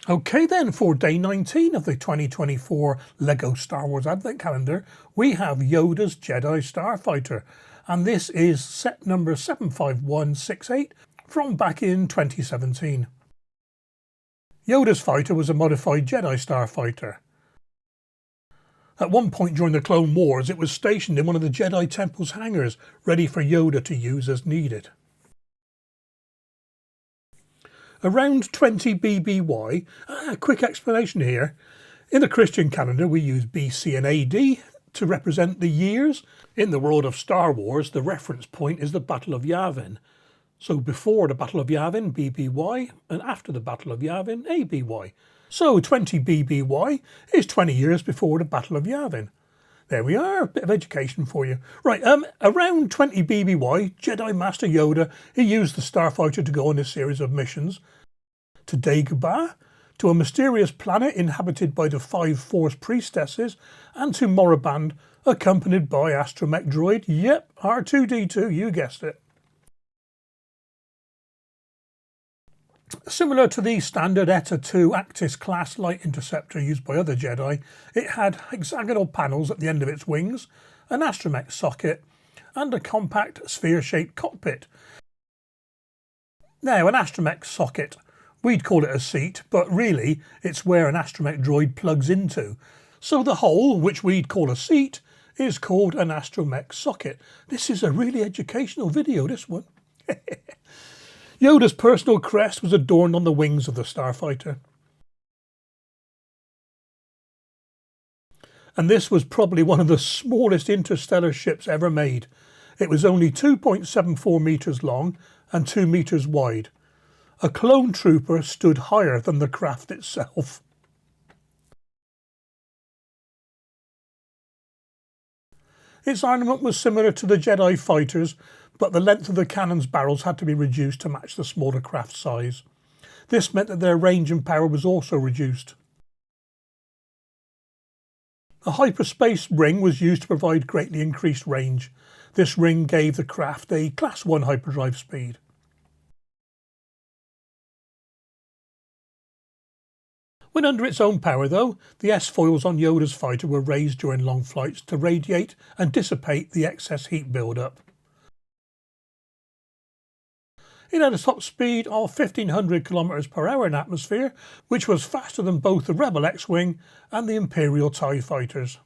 Okay then, for day 19 of the 2024 LEGO Star Wars Advent Calendar, we have Yoda's Jedi Starfighter, and this is set number 75168 from back in 2017. Yoda's fighter was a modified Jedi Starfighter. At one point during the Clone Wars, it was stationed in one of the Jedi Temple's hangars, ready for Yoda to use as needed. Around 20 BBY, a quick explanation here. In the Christian calendar we use BC and AD to represent the years. In the world of Star Wars, the reference point is the Battle of Yavin. So before the Battle of Yavin, BBY, and after the Battle of Yavin, ABY. So 20 BBY is 20 years before the Battle of Yavin. There we are, a bit of education for you. Right, around 20 BBY, Jedi Master Yoda, he used the Starfighter to go on a series of missions to Dagobah, to a mysterious planet inhabited by the 5 Force Priestesses, and to Moraband, accompanied by Astromech droid, yep, R2-D2, you guessed it. Similar to the standard ETA 2 Actis class light interceptor used by other Jedi, it had hexagonal panels at the end of its wings, an Astromech Socket, and a compact sphere-shaped cockpit. Now, an Astromech Socket, we'd call it a seat, but really it's where an Astromech droid plugs into. So the hole, which we'd call a seat, is called an Astromech Socket. This is a really educational video, this one. Yoda's personal crest was adorned on the wings of the Starfighter. And this was probably one of the smallest interstellar ships ever made. It was only 2.74 metres long and 2 metres wide. A clone trooper stood higher than the craft itself. Its armament was similar to the Jedi fighters, but the length of the cannon's barrels had to be reduced to match the smaller craft size. This meant that their range and power was also reduced. A hyperspace ring was used to provide greatly increased range. This ring gave the craft a Class 1 hyperdrive speed. When under its own power though, the S-foils on Yoda's fighter were raised during long flights to radiate and dissipate the excess heat build-up. It had a top speed of 1500 km per hour in atmosphere, which was faster than both the Rebel X-Wing and the Imperial TIE fighters.